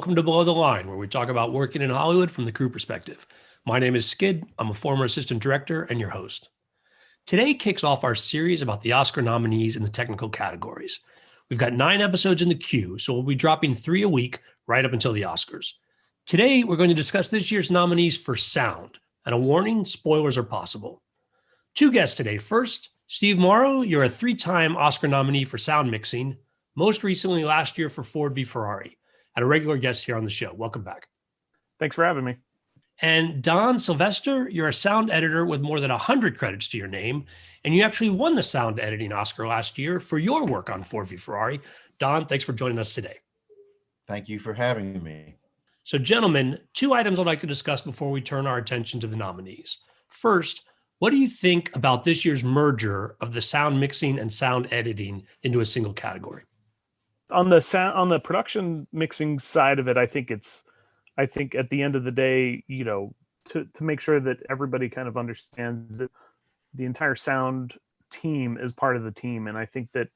welcome to Below the Line, where we talk about working in Hollywood from the crew perspective. My name is Skid. I'm a former assistant director and your host. Today kicks off our series about the Oscar nominees in the technical categories. We've got 9 episodes in the queue, so we'll be dropping 3 a week right up until the Oscars. Today, we're going to discuss this year's nominees for sound, and a warning, spoilers are possible. 2 guests today. First, Steve Morrow, you're a 3-time Oscar nominee for sound mixing, most recently last year for Ford v. Ferrari, and a regular guest here on the show. Welcome back. Thanks for having me. And Don Sylvester, you're a sound editor with more than 100 credits to your name, and you actually won the sound editing Oscar last year for your work on Ford v. Ferrari. Don, thanks for joining us today. Thank you for having me. So, gentlemen, 2 items I'd like to discuss before we turn our attention to the nominees. First, what do you think about this year's merger of the sound mixing and sound editing into a single category? On the production mixing side of it, I think at the end of the day, to make sure that everybody kind of understands that the entire sound team is part of the team. And I think that,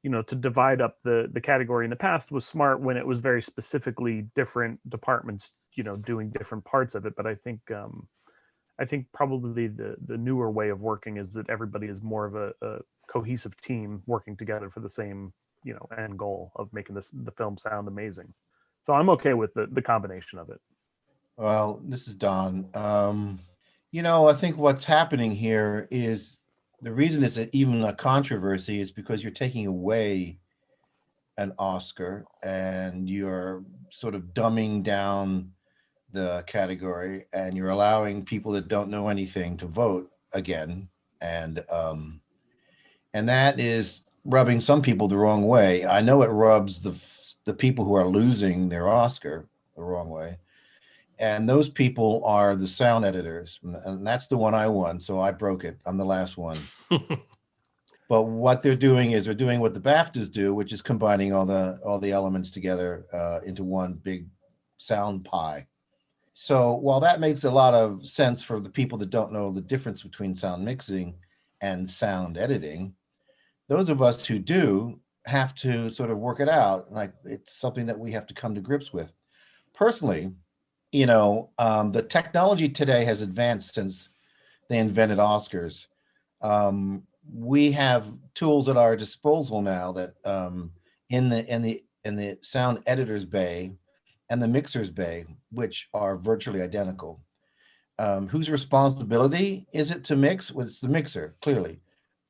to divide up the category in the past was smart when it was very specifically different departments, doing different parts of it. But I think probably the newer way of working is that everybody is more of a cohesive team working together for the same end goal of making the film sound amazing. So I'm okay with the combination of it. Well, this is Don. I think what's happening here is the reason it's even a controversy is because you're taking away an Oscar and you're sort of dumbing down the category and you're allowing people that don't know anything to vote again. And that is rubbing some people the wrong way. I know it rubs the people who are losing their Oscar the wrong way. And those people are the sound editors. And that's the one I won. So I broke it. I'm the last one. But what they're doing is they're doing what the BAFTAs do, which is combining all the elements together into one big sound pie. So while that makes a lot of sense for the people that don't know the difference between sound mixing and sound editing, those of us who do have to sort of work it out. Like it's something that we have to come to grips with. Personally, the technology today has advanced since they invented Oscars. We have tools at our disposal now that in the sound editor's bay and the mixer's bay, which are virtually identical. Whose responsibility is it to mix? Well, it's the mixer, clearly.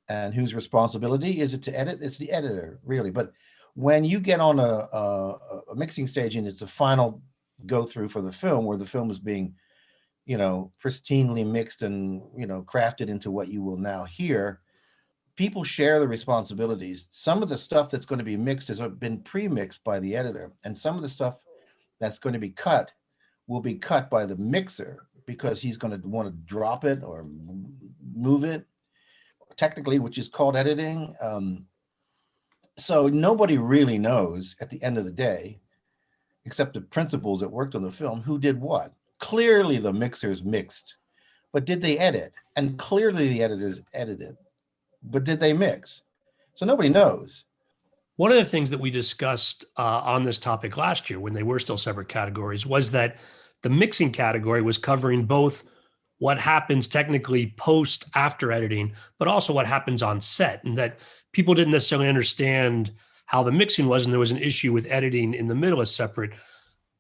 And whose responsibility is it to edit? It's the editor, really. But when you get on a mixing stage and it's a final go through for the film, where the film is being, pristinely mixed and, crafted into what you will now hear, people share the responsibilities. Some of the stuff that's going to be mixed has been pre-mixed by the editor, and some of the stuff that's going to be cut will be cut by the mixer because he's going to want to drop it or move it, technically, which is called editing. So nobody really knows at the end of the day, except the principals that worked on the film, who did what. Clearly the mixers mixed, but did they edit? And clearly the editors edited, but did they mix? So nobody knows. One of the things that we discussed on this topic last year when they were still separate categories was that the mixing category was covering both what happens technically post after editing, but also what happens on set, and that people didn't necessarily understand how the mixing was, and there was an issue with editing in the middle as separate.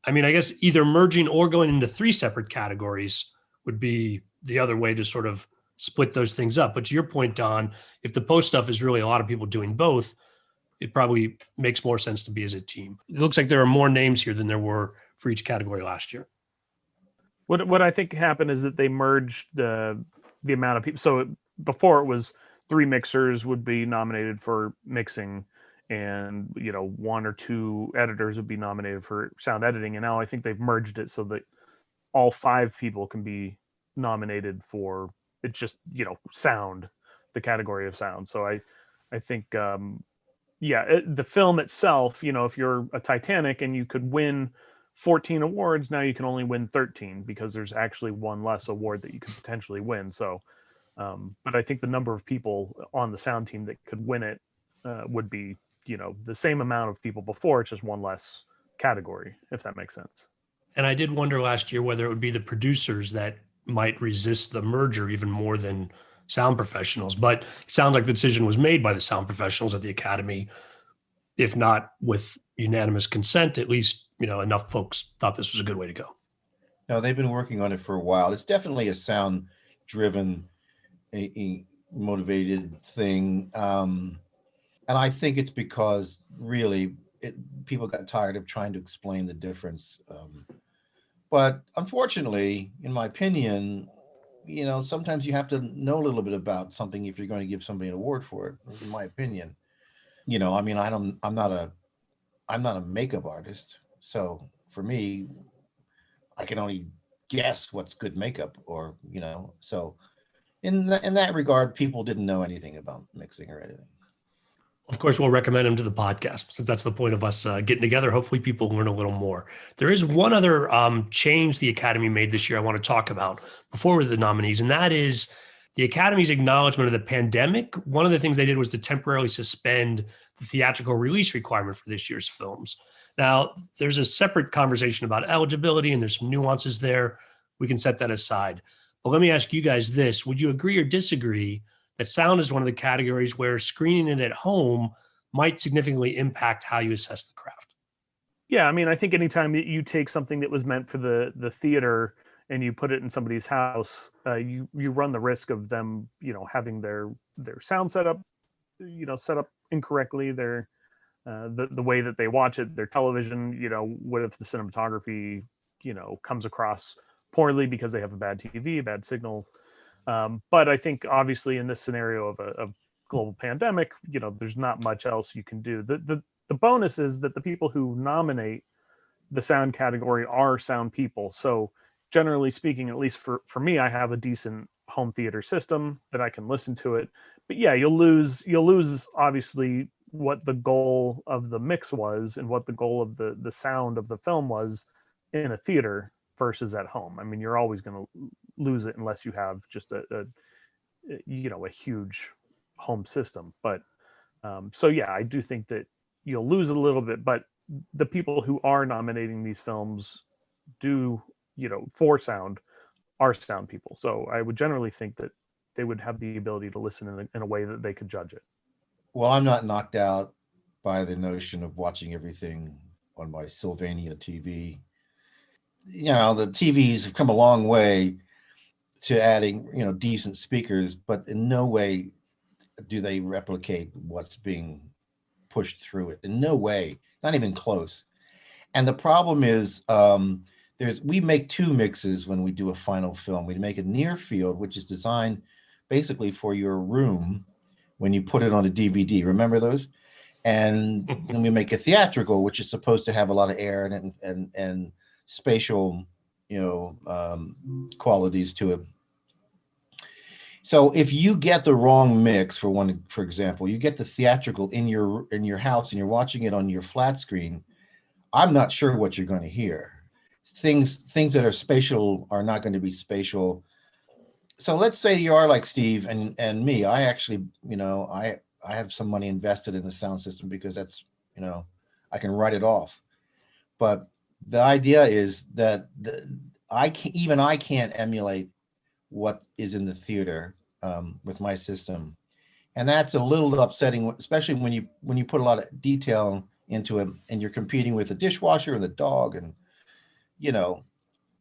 I mean, I guess either merging or going into 3 separate categories would be the other way to sort of split those things up. But to your point, Don, if the post stuff is really a lot of people doing both, it probably makes more sense to be as a team. It looks like there are more names here than there were for each category last year. What I think happened is that they merged the amount of people. So before it was 3 mixers would be nominated for mixing, and 1 or 2 editors would be nominated for sound editing. And now I think they've merged it so that all 5 people can be nominated for, it's just sound, the category of sound. So I think the film itself, if you're a Titanic and you could win 14 awards, now you can only win 13 because there's actually 1 less award that you could potentially win. So but I think the number of people on the sound team that could win it would be the same amount of people before. It's just 1 less category, if that makes sense. And I did wonder last year whether it would be the producers that might resist the merger even more than sound professionals. But it sounds like the decision was made by the sound professionals at the Academy, if not with unanimous consent, at least, enough folks thought this was a good way to go. No, they've been working on it for a while. It's definitely a sound-driven, motivated thing. And I think it's because really people got tired of trying to explain the difference. But unfortunately, in my opinion, sometimes you have to know a little bit about something if you're going to give somebody an award for it. In my opinion, I mean, I'm not a makeup artist, so for me, I can only guess what's good makeup, or So in that regard, people didn't know anything about mixing or anything. Of course, we'll recommend him to the podcast, since that's the point of us getting together. Hopefully people learn a little more. There is one other change the Academy made this year I want to talk about before the nominees, and that is the Academy's acknowledgement of the pandemic. One of the things they did was to temporarily suspend the theatrical release requirement for this year's films. Now, there's a separate conversation about eligibility, and there's some nuances there. We can set that aside. But let me ask you guys this. Would you agree or disagree that sound is one of the categories where screening it at home might significantly impact how you assess the craft? Yeah, I mean, I think anytime that you take something that was meant for the theater and you put it in somebody's house, you run the risk of them, having their sound set up incorrectly, their the way that they watch it, their television. What if the cinematography, comes across poorly because they have a bad TV, a bad signal. But I think obviously in this scenario of a global pandemic, there's not much else you can do. The bonus is that the people who nominate the sound category are sound people. So generally speaking, at least for me, I have a decent home theater system that I can listen to it. But yeah, you'll lose obviously what the goal of the mix was and what the goal of the sound of the film was in a theater versus at home. I mean, you're always going to lose it unless you have just a huge home system. But so yeah, I do think that you'll lose a little bit, but the people who are nominating these films do, for sound, are sound people. So I would generally think that they would have the ability to listen in a way that they could judge it. Well, I'm not knocked out by the notion of watching everything on my Sylvania TV. The TVs have come a long way to adding, decent speakers, but in no way do they replicate what's being pushed through it. In no way, not even close. And the problem is, we make two mixes when we do a final film. We make a near field, which is designed basically for your room when you put it on a DVD. Remember those? And then we make a theatrical, which is supposed to have a lot of air and spatial, qualities to it. So if you get the wrong mix for example, you get the theatrical in your house and you're watching it on your flat screen, I'm not sure what you're going to hear. Things that are spatial are not going to be spatial. So let's say you are like Steve and me. I actually, I have some money invested in the sound system because that's, I can write it off. But the idea is that I can't emulate what is in the theater with my system, and that's a little upsetting, especially when you put a lot of detail into it and you're competing with the dishwasher and the dog, and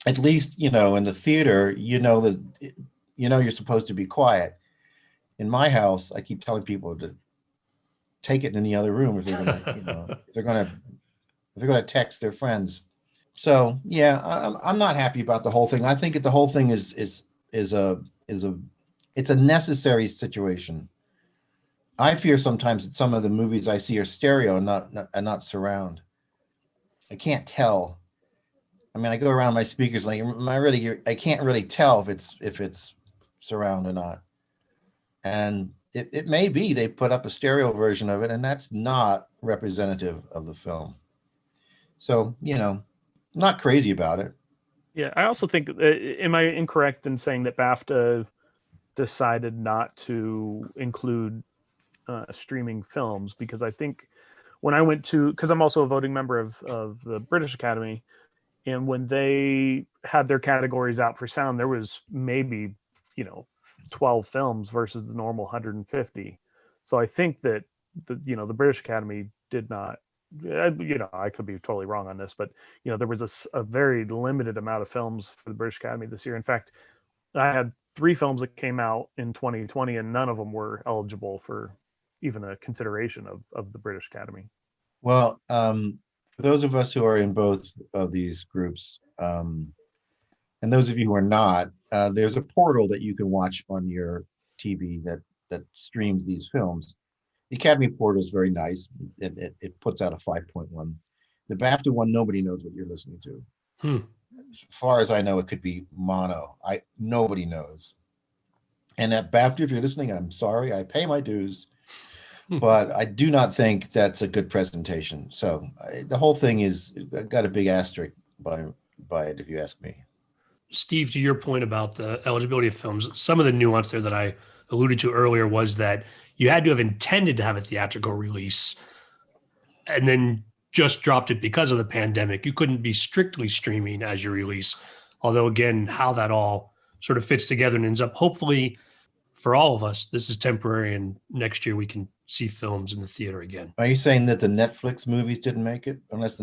at least in the theater that you're supposed to be quiet. In my house, I keep telling people to take it in the other room if they're gonna if they're gonna text their friends. So yeah, I'm not happy about the whole thing. I think the whole thing is it's a necessary situation. I fear sometimes that some of the movies I see are stereo and not surround. I can't tell. I mean, I go around my speakers like I can't really tell if it's surround or not. And it may be they put up a stereo version of it, and that's not representative of the film. So not crazy about it. Yeah, I also think, am I incorrect in saying that BAFTA decided not to include streaming films? Because I think when I went to, because I'm also a voting member of the British Academy, and when they had their categories out for sound, there was maybe, 12 films versus the normal 150. So I think that the British Academy did not, I could be totally wrong on this, but there was a very limited amount of films for the British Academy this year. In fact, I had 3 films that came out in 2020, and none of them were eligible for even a consideration of the British Academy. Well, for those of us who are in both of these groups, and those of you who are not, there's a portal that you can watch on your TV that streams these films. The Academy portal is very nice. It puts out a 5.1. The BAFTA one, nobody knows what you're listening to. As far as I know, it could be mono. Nobody knows. And at BAFTA, if you're listening, I'm sorry. I pay my dues, but I do not think that's a good presentation. So the whole thing is got a big asterisk by it, if you ask me. Steve, to your point about the eligibility of films, some of the nuance there that I alluded to earlier was that you had to have intended to have a theatrical release and then just dropped it because of the pandemic. You couldn't be strictly streaming as your release. Although, again, how that all sort of fits together and ends up, hopefully, for all of us, this is temporary, and next year we can see films in the theater again. Are you saying that the Netflix movies didn't make it? Unless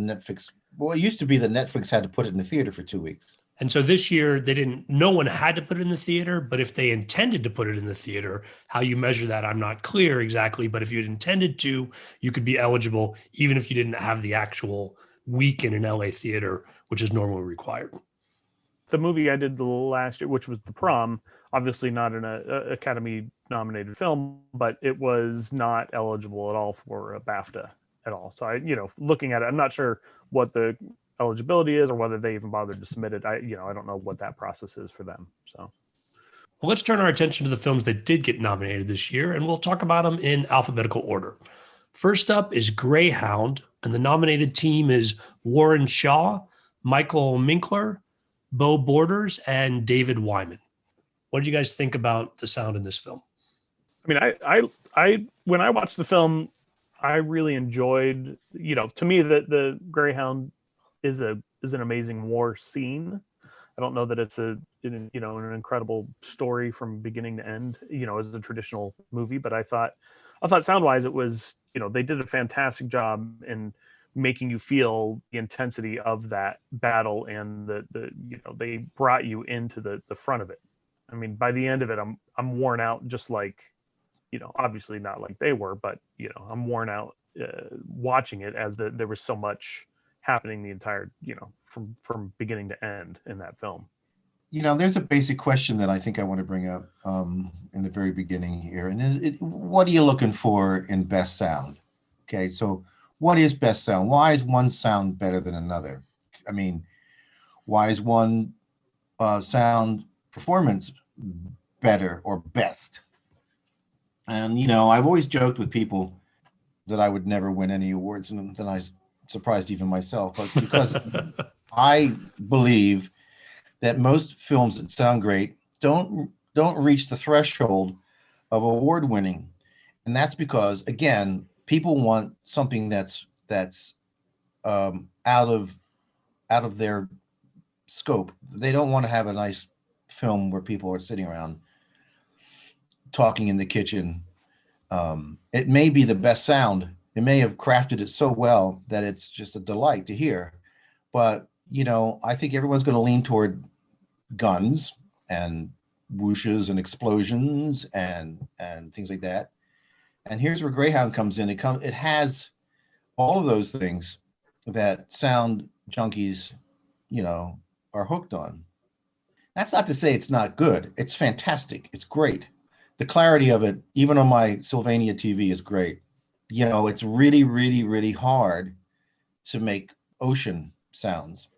well, it used to be that Netflix had to put it in the theater for 2 weeks. And so this year no one had to put it in the theater, but if they intended to put it in the theater, how you measure that, I'm not clear exactly, but if you had intended to, you could be eligible, even if you didn't have the actual week in an LA theater, which is normally required. The movie I did the last year, which was The Prom, obviously not an Academy nominated film, but it was not eligible at all for a BAFTA at all. So looking at it, I'm not sure what the eligibility is or whether they even bothered to submit it. I don't know what that process is for them. So, well, let's turn our attention to the films that did get nominated this year, and we'll talk about them in alphabetical order. First up is Greyhound, and the nominated team is Warren Shaw, Michael Minkler, Bo Borders, and David Wyman. What did you guys think about the sound in this film? I mean, I when I watched the film, I really enjoyed, to me the Greyhound is an amazing war scene. I don't know that it's an incredible story from beginning to end, as a traditional movie, but I thought sound wise it was, they did a fantastic job in making you feel the intensity of that battle, and they brought you into the front of it. I mean, by the end of it, I'm worn out, just like, obviously not like they were, but I'm worn out watching it, as there was so much happening the entire, from beginning to end in that film. There's a basic question that I think I want to bring up in the very beginning here, and what are you looking for in best sound? Okay, so what is best sound? Why is one sound better than another? I mean, why is one sound performance better or best? And I've always joked with people that I would never win any awards, and then I surprised even myself, but because I believe that most films that sound great don't reach the threshold of award winning, and that's because, again, people want something that's out of their scope. They don't want to have a nice film where people are sitting around talking in the kitchen. It may be the best sound. They may have crafted it so well that it's just a delight to hear. But, I think everyone's going to lean toward guns and whooshes and explosions and things like that. And here's where Greyhound comes in. It has all of those things that sound junkies, are hooked on. That's not to say it's not good. It's fantastic. It's great. The clarity of it, even on my Sylvania TV, is great. It's really, really, really hard to make ocean sounds.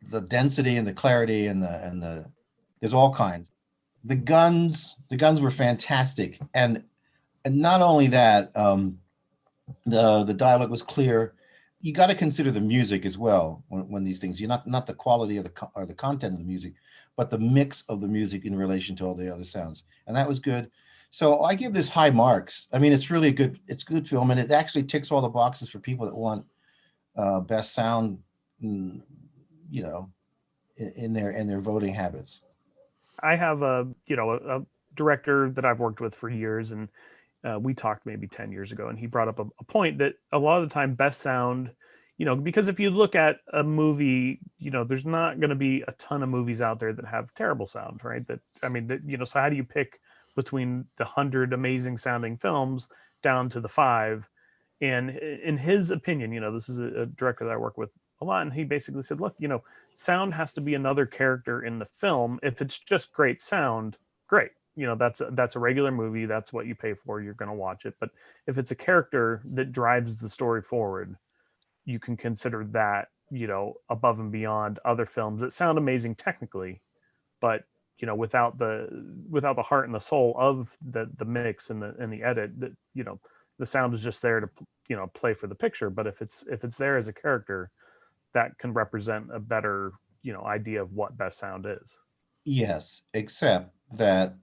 The density and the clarity and the there's all kinds. The guns were fantastic, and not only that, the dialogue was clear. You got to consider the music as well when these things. You're not the quality of or the content of the music, but the mix of the music in relation to all the other sounds, and that was good. So I give this high marks. I mean, it's really it's a good film, and it actually ticks all the boxes for people that want best sound, mm, you know, in their voting habits. I have a director that I've worked with for years, and we talked maybe 10 years ago, and he brought up a point that a lot of the time best sound, because if you look at a movie, there's not going to be a ton of movies out there that have terrible sound, right? So how do you pick between the 100 amazing sounding films down to the five? And in his opinion, this is a director that I work with a lot, and he basically said, look, sound has to be another character in the film. If it's just great sound, great. That's a regular movie. That's what you pay for. You're going to watch it. But if it's a character that drives the story forward, you can consider that, above and beyond other films that sound amazing technically, but without the heart and the soul of the mix and the edit, that the sound is just there to play for the picture. But if it's there as a character, that can represent a better idea of what best sound is. Yes, except that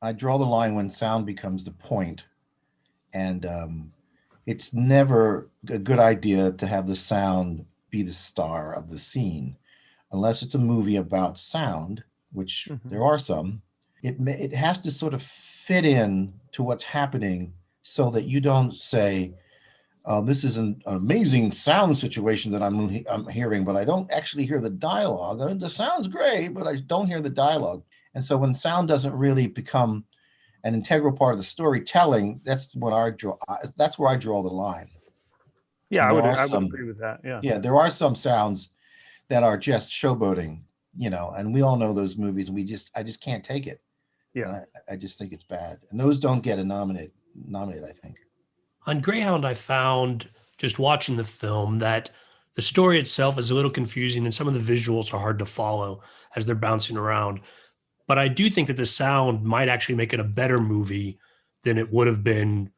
I draw the line when sound becomes the point, and it's never a good idea to have the sound be the star of the scene, unless it's a movie about sound, which Mm-hmm. there are some. It has to sort of fit in to what's happening, so that you don't say, this is an amazing sound situation that I'm hearing, but I don't actually hear the dialogue. The sound's great, but I don't hear the dialogue. And so when sound doesn't really become an integral part of the storytelling, that's what I draw. That's where I draw the line. Yeah, And I there would are I would some, agree with that. Yeah. yeah, there are some sounds that are just showboating, and we all know those movies. And I just can't take it. And Yeah. I just think it's bad. And those don't get a nominate, I think. On Greyhound, I found just watching the film that the story itself is a little confusing and some of the visuals are hard to follow as they're bouncing around. But I do think that the sound might actually make it a better movie than it would have been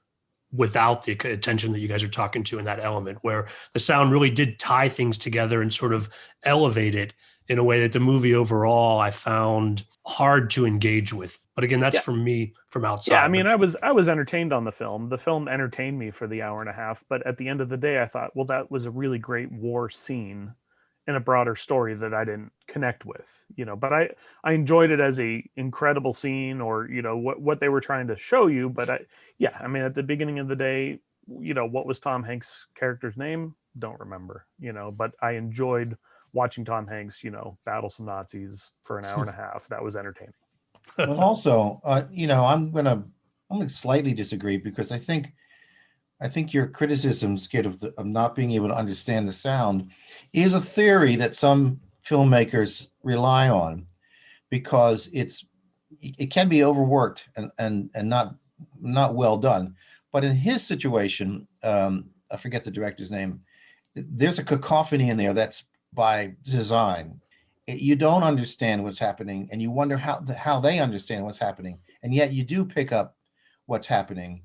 without the attention that you guys are talking to in that element, where the sound really did tie things together and sort of elevate it in a way that the movie overall I found hard to engage with. But again, that's Yeah. from me from Yeah, I outside. mean, But I was entertained on the film. The film entertained me for the hour and a half, but at the end of the day, I thought, well, that was a really great war scene in a broader story that I didn't connect with, But I enjoyed it as a incredible scene, or what they were trying to show you. But yeah, I mean, at the beginning of the day, what was Tom Hanks' character's name? Don't remember, But I enjoyed watching Tom Hanks, battle some Nazis for an hour and a half. That was entertaining. Well, also, I'm gonna slightly disagree, because I think your criticism, Skid, of not being able to understand the sound, is a theory that some filmmakers rely on, because it can be overworked and not well done. But in his situation, I forget the director's name. There's a cacophony in there that's by design. You don't understand what's happening, and you wonder how they understand what's happening, and yet you do pick up what's happening.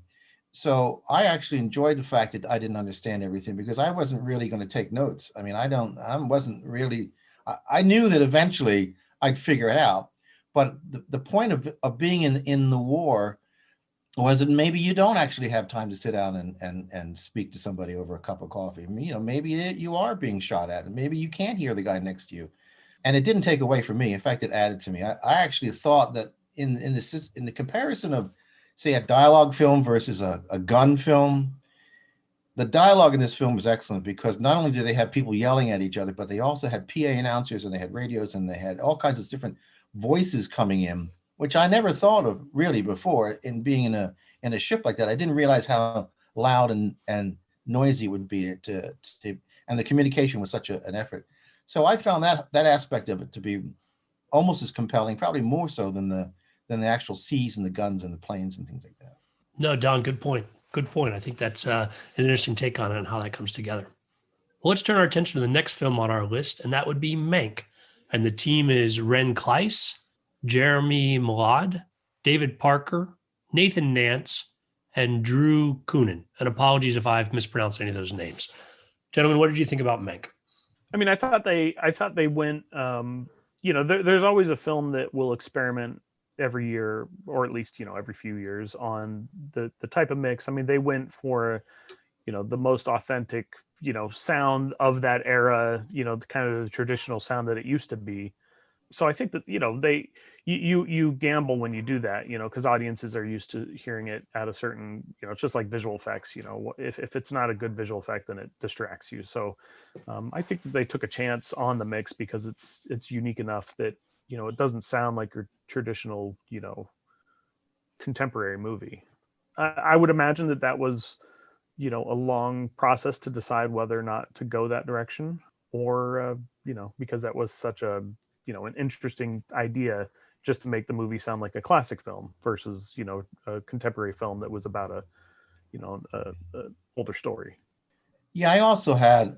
So I actually enjoyed the fact that I didn't understand everything, because I wasn't really going to take notes. I mean, I wasn't really. I knew that eventually I'd figure it out, but the point of being in the war was that maybe you don't actually have time to sit down and speak to somebody over a cup of coffee. I mean, maybe you are being shot at, and maybe you can't hear the guy next to you. And it didn't take away from me. In fact, it added to me. I actually thought that in the comparison of, say, a dialogue film versus a gun film, the dialogue in this film was excellent, because not only do they have people yelling at each other, but they also had PA announcers, and they had radios, and they had all kinds of different voices coming in, which I never thought of really before. In being in a ship like that, I didn't realize how loud and noisy it would be and the communication was such an effort. So I found that aspect of it to be almost as compelling, probably more so than the actual seas and the guns and the planes and things like that. no, Don, good point. Good point. I think that's an interesting take on it and how that comes together. Well, let's turn our attention to the next film on our list, and that would be Mank. And the team is Ren Kleiss, Jeremy Malad, David Parker, Nathan Nance, and Drew Coonan. And apologies if I've mispronounced any of those names. Gentlemen, what did you think about Mank? I mean, I thought they went. There's always a film that will experiment every year, or at least, every few years, on the type of mix. I mean, they went for, the most authentic, sound of that era, kind of the traditional sound that it used to be. So I think that, you gamble when you do that, because audiences are used to hearing it at a certain, it's just like visual effects. If it's not a good visual effect, then it distracts you. So I think that they took a chance on the mix because it's unique enough that, it doesn't sound like your traditional, contemporary movie. I would imagine that was, a long process to decide whether or not to go that direction, or because that was such a, an interesting idea, just to make the movie sound like a classic film versus, a contemporary film that was about a, a older story. Yeah, I also had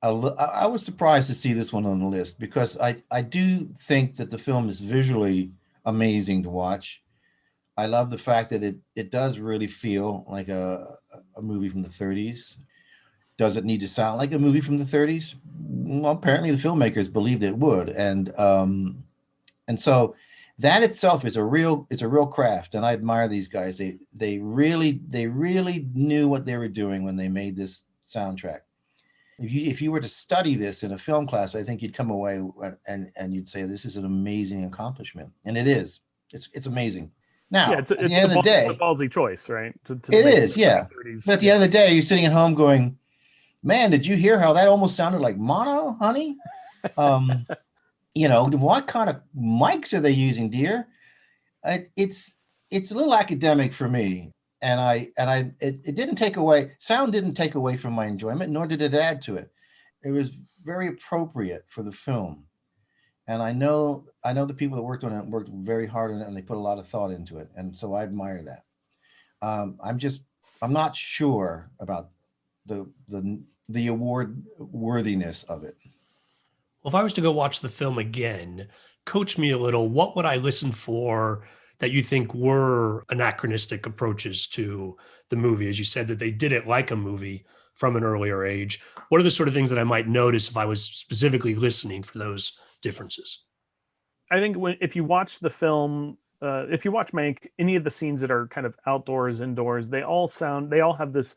I was surprised to see this one on the list because I do think that the film is visually amazing to watch. I love the fact that it does really feel like a movie from the 30s. Does it need to sound like a movie from the 30s? Well, apparently the filmmakers believed it would, and so that itself is a real craft, and I admire these guys. They really knew what they were doing when they made this soundtrack. If you were to study this in a film class, I think you'd come away and you'd say this is an amazing accomplishment, and it is. It's amazing. Yeah, Now, it's at the end of the it's a day, ballsy choice, right? To it make is, it yeah. 30s. But at the end of the day, you're sitting at home going, "Man, did you hear how that almost sounded like mono, honey?" Um, what kind of mics are they using, dear? It's a little academic for me, it didn't take away sound didn't take away from my enjoyment, nor did it add to it. It was very appropriate for the film, and I know the people that worked on it worked very hard on it, and they put a lot of thought into it, and so I admire that. I'm not sure about the award worthiness of it. Well, if I was to go watch the film again, coach me a little. What would I listen for that you think were anachronistic approaches to the movie? As you said, that they did it like a movie from an earlier age. What are the sort of things that I might notice if I was specifically listening for those differences? I think if you watch the film, if you watch Mank, any of the scenes that are kind of outdoors, indoors, they all have this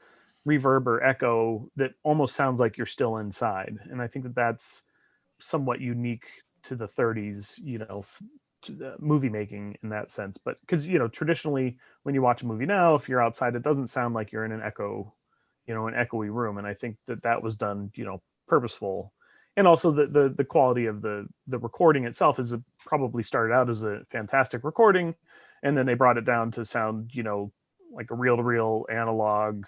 reverb or echo that almost sounds like you're still inside. And I think that that's somewhat unique to the 30s, to the movie making in that sense. But because, traditionally when you watch a movie now, if you're outside, it doesn't sound like you're in an echo, an echoey room. And I think that was done, purposeful. And also the quality of the recording itself is probably started out as a fantastic recording, and then they brought it down to sound, like a reel to reel analog,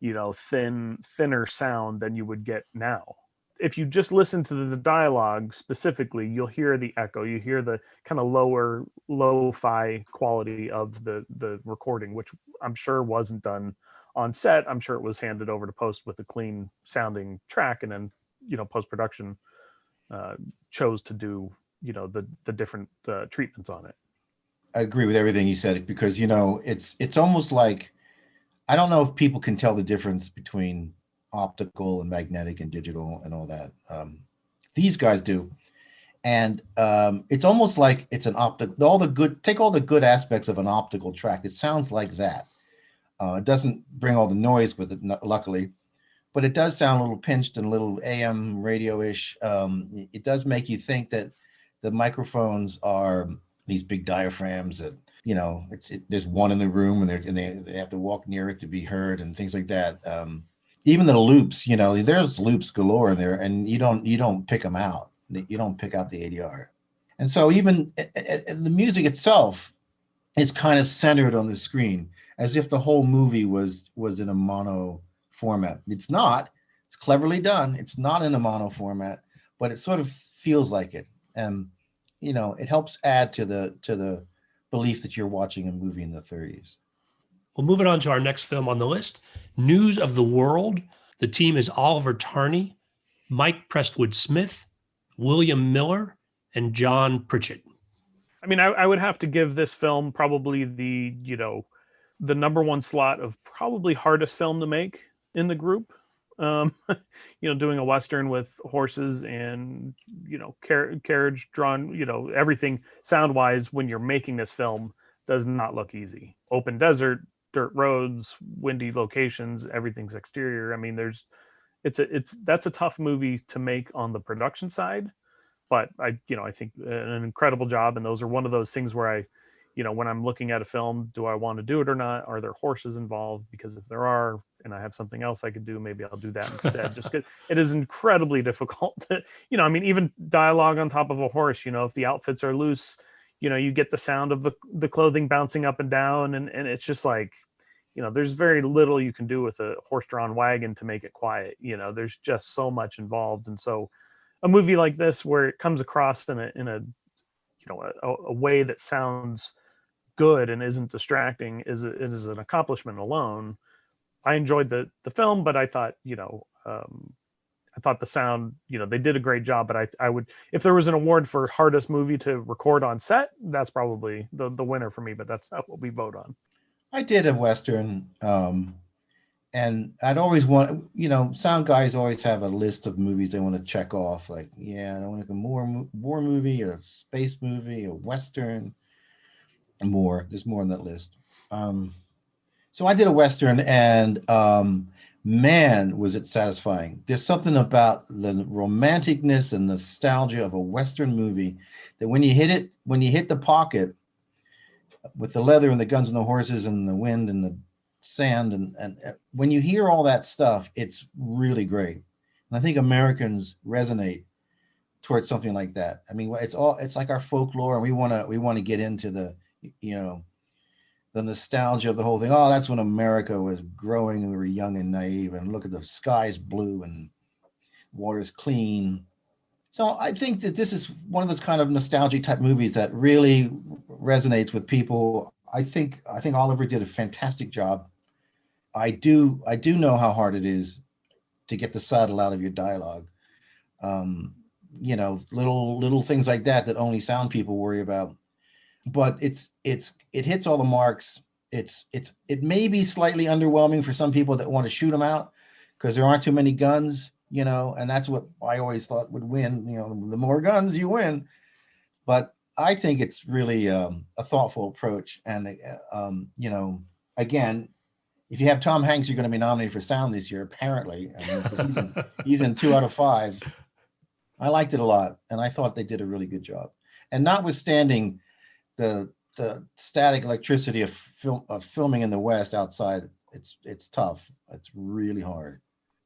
thinner sound than you would get now. If you just listen to the dialogue specifically, you'll hear the echo. You hear the kind of lower lo-fi quality of the recording, which I'm sure wasn't done on set. I'm sure it was handed over to post with a clean sounding track, and then post production chose to do the different treatments on it. I agree with everything you said because it's almost like I don't know if people can tell the difference between optical and magnetic and digital and all that. These guys do, and it's almost like it's an optic. All the good aspects of an optical track. It sounds like that. It doesn't bring all the noise with it, luckily, but it does sound a little pinched and a little AM radio-ish. It does make you think that the microphones are these big diaphragms that there's one in the room and they have to walk near it to be heard and things like that. Even the loops, there's loops galore in there, and you don't pick them out. You don't pick out the ADR, and so even the music itself is kind of centered on the screen, as if the whole movie was in a mono format. It's not. It's cleverly done. It's not in a mono format, but it sort of feels like it, and it helps add to the belief that you're watching a movie in the 30s. Well, moving on to our next film on the list, News of the World. The team is Oliver Tarney, Mike Prestwood Smith, William Miller, and John Pritchett. I mean, I would have to give this film probably the number one slot of probably hardest film to make in the group. Doing a Western with horses and, carriage drawn, everything sound wise when you're making this film does not look easy. Open desert, dirt roads, windy locations, everything's exterior. I mean, that's a tough movie to make on the production side, but I think an incredible job. And those are one of those things where when I'm looking at a film, do I want to do it or not? Are there horses involved? Because if there are, and I have something else I could do, maybe I'll do that instead. Just 'cause it is incredibly difficult to, even dialogue on top of a horse, if the outfits are loose, you get the sound of the clothing bouncing up and down. And it's just like, there's very little you can do with a horse-drawn wagon to make it quiet. There's just so much involved. And so a movie like this, where it comes across in a way that sounds good and isn't distracting, is an accomplishment alone. I enjoyed the film, but I thought, I thought the sound, they did a great job. But I would, if there was an award for hardest movie to record on set, that's probably the winner for me. But that's not what we vote on. I did a Western, and I'd always want, sound guys always have a list of movies they want to check off. Like, yeah, I want a war movie, a space movie, a Western, and more. There's more on that list. So I did a Western, and man, was it satisfying. There's something about the romanticness and nostalgia of a Western movie that when you hit the pocket with the leather and the guns and the horses and the wind and the sand, and when you hear all that stuff, it's really great. And I think Americans resonate towards something like that. I mean, it's like our folklore, and we want to get into the the nostalgia of the whole thing. Oh, that's when America was growing and we were young and naive, and look at the sky's blue and water's clean. So I think that this is one of those kind of nostalgic type movies that really resonates with people. I think Oliver did a fantastic job. I do know how hard it is to get the saddle out of your dialogue. Little things like that only sound people worry about. But it hits all the marks. It may be slightly underwhelming for some people that want to shoot them out because there aren't too many guns, and that's what I always thought would win. The more guns you win. But I think it's really a thoughtful approach. And again, if you have Tom Hanks, you're going to be nominated for sound this year. Apparently, he's in 2 out of 5. I liked it a lot, and I thought they did a really good job. And notwithstanding the static electricity of filming in the West outside, it's tough. It's really hard,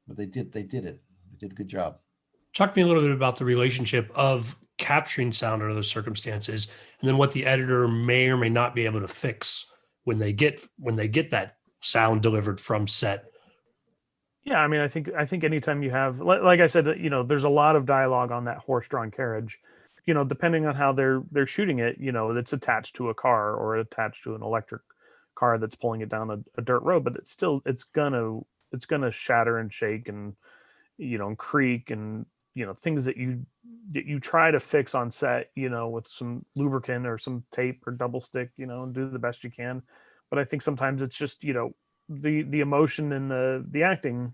but they did it. They did a good job. Talk to me a little bit about the relationship of capturing sound under those circumstances, and then what the editor may or may not be able to fix when they get that sound delivered from set. Yeah, I mean, I think anytime you have, like I said, there's a lot of dialogue on that horse-drawn carriage. Depending on how they're shooting it, it's attached to a car or attached to an electric car that's pulling it down a dirt road, but it's gonna shatter and shake and and creak and things that you try to fix on set, with some lubricant or some tape or double stick, and do the best you can. But I think sometimes it's just the emotion and the acting.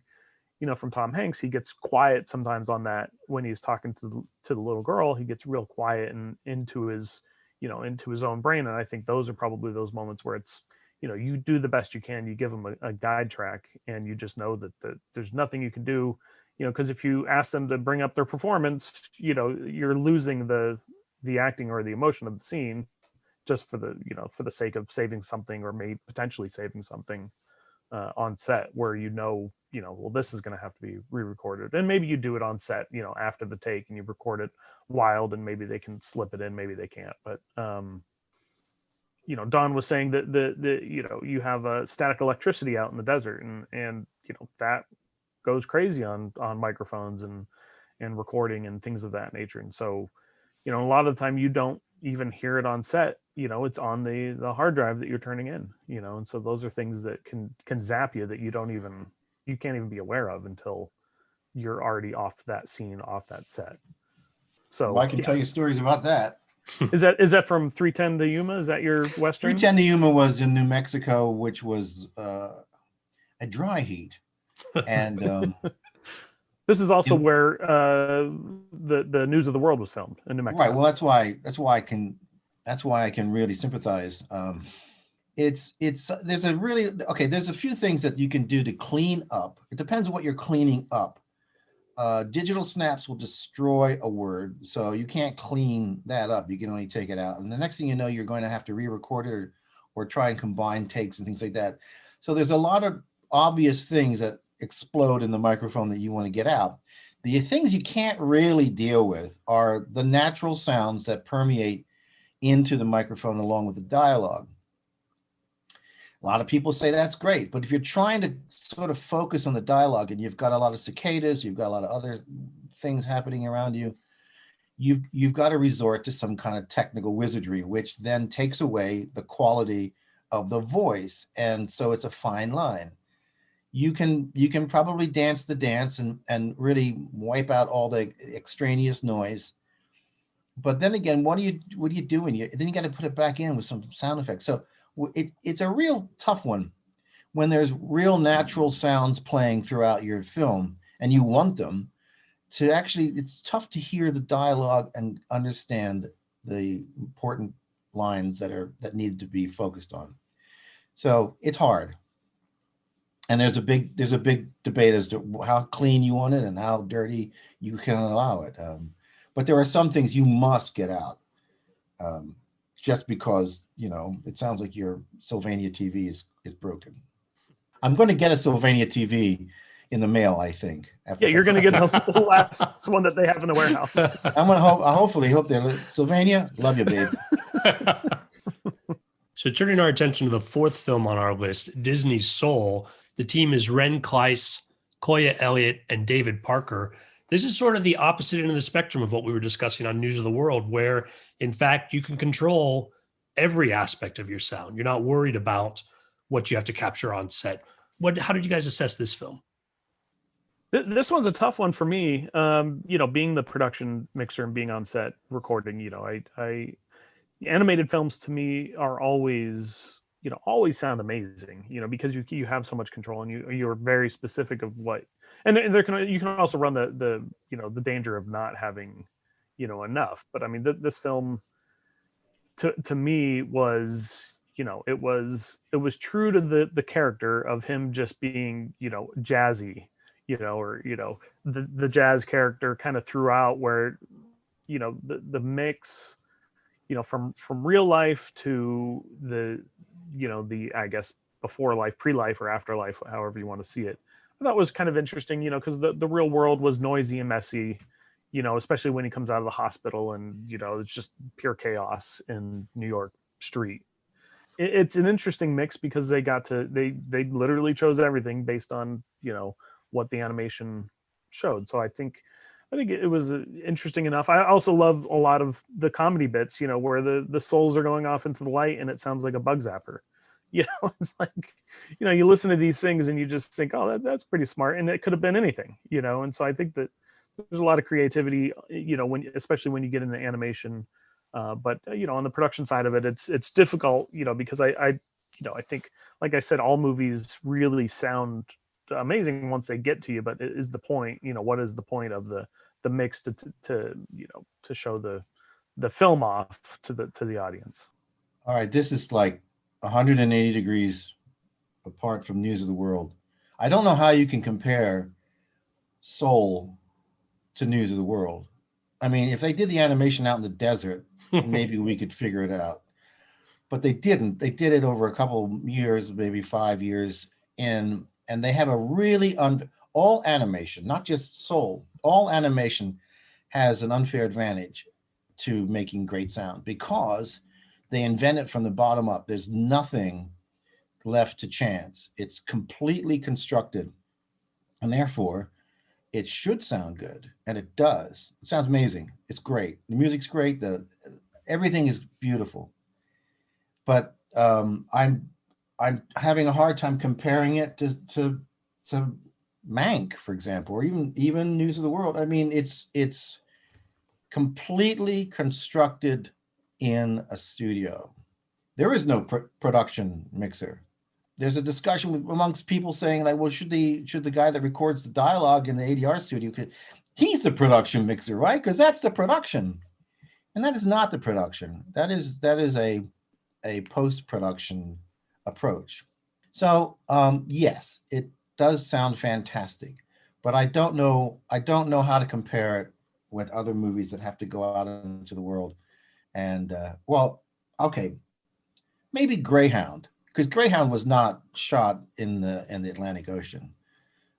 From Tom Hanks, he gets quiet sometimes on that when he's talking to the little girl. He gets real quiet and into his own brain. And I think those are probably those moments where it's, you do the best you can. You give them a guide track, and you just know that there's nothing you can do, because if you ask them to bring up their performance, you're losing the acting or the emotion of the scene just for the sake of saving something, or maybe potentially saving something on set where well, this is going to have to be re-recorded, and maybe you do it on set after the take, and you record it wild, and maybe they can slip it in, maybe they can't. But Don was saying that you have a static electricity out in the desert, and that goes crazy on microphones and recording and things of that nature. And so a lot of the time you don't even hear it on set. It's on the hard drive that you're turning in, and so those are things that can zap you, that you can't even be aware of until you're already off that scene, off that set. So I can tell you stories about that. Is that from 310 to Yuma? Is that your Western? 310 to Yuma was in New Mexico, which was a dry heat. And This is also In- where the News of the World was filmed in New Mexico. right. Well, that's why I can really sympathize. It's there's a really okay. There's a few things that you can do to clean up. It depends on what you're cleaning up. Digital snaps will destroy a word, so you can't clean that up. You can only take it out, and the next thing you know, you're going to have to re-record it or try and combine takes and things like that. So there's a lot of obvious things that explode in the microphone that you want to get out. The things you can't really deal with are the natural sounds that permeate into the microphone along with the dialogue. A lot of people say that's great, but if you're trying to sort of focus on the dialogue and you've got a lot of cicadas, you've got a lot of other things happening around you, you've got to resort to some kind of technical wizardry, which then takes away the quality of the voice. And so it's a fine line. You can probably dance the dance and really wipe out all the extraneous noise. But then again, what do you do when then you got to put it back in with some sound effects. So it's a real tough one when there's real natural sounds playing throughout your film and you want them to actually, it's tough to hear the dialogue and understand the important lines that need to be focused on. So it's hard. And there's a big debate as to how clean you want it and how dirty you can allow it. But there are some things you must get out. Just because, it sounds like your Sylvania TV is broken. I'm going to get a Sylvania TV in the mail, I think. Yeah, you're going to get the last one that they have in the warehouse. I'm going to hopefully hope they're Sylvania. Love you, babe. So turning our attention to the fourth film on our list, Disney's Soul, the team is Ren Kleiss, Koya Elliott, and David Parker. This is sort of the opposite end of the spectrum of what we were discussing on News of the World, where in fact you can control every aspect of your sound. You're not worried about what you have to capture on set. How did you guys assess this film? This one's a tough one for me. Being the production mixer and being on set recording, I animated films to me are always sound amazing, because you have so much control and you're very specific of what, and you can also run the danger of not having, enough. But I mean, this film to me was, it was true to the character of him just being, jazzy, or the jazz character kind of throughout, where the mix, from real life to the I guess before life, pre-life, or afterlife, however you want to see it. I thought was kind of interesting, because the real world was noisy and messy, especially when he comes out of the hospital and, it's just pure chaos in New York street. It's an interesting mix because they literally chose everything based on, what the animation showed. So I think it was interesting enough. I also love a lot of the comedy bits, where the souls are going off into the light and it sounds like a bug zapper. It's like, you listen to these things and you just think, oh, that's pretty smart. And it could have been anything, And so I think that there's a lot of creativity, especially when you get into animation. But on the production side of it, it's difficult, because I think, like I said, all movies really sound amazing once they get to you. But it is the point, what is the point of the mix to show the film off to the audience? All right, this is like 180 degrees apart from News of the World. I don't know how you can compare Soul to News of the World. I mean, if they did the animation out in the desert, maybe we could figure it out. But they didn't. They did it over a couple of years, maybe 5 years, and they have a really all animation, not just Soul. All animation has an unfair advantage to making great sound because they invent it from the bottom up. There's nothing left to chance. It's completely constructed, and therefore it should sound good, and it does. It sounds amazing. It's great. The music's great. Everything is beautiful. But I'm having a hard time comparing it to Mank, for example, or even News of the World. I mean, it's completely constructed in a studio. There is no production mixer. there's a discussion amongst people saying like, well, should the guy that records the dialogue in the ADR studio, he's the production mixer, right? Because that's the production, and that is not the production. That is a post-production approach. So yes, it does sound fantastic, but I don't know how to compare it with other movies that have to go out into the world. And well, okay, maybe Greyhound, because Greyhound was not shot in the Atlantic Ocean.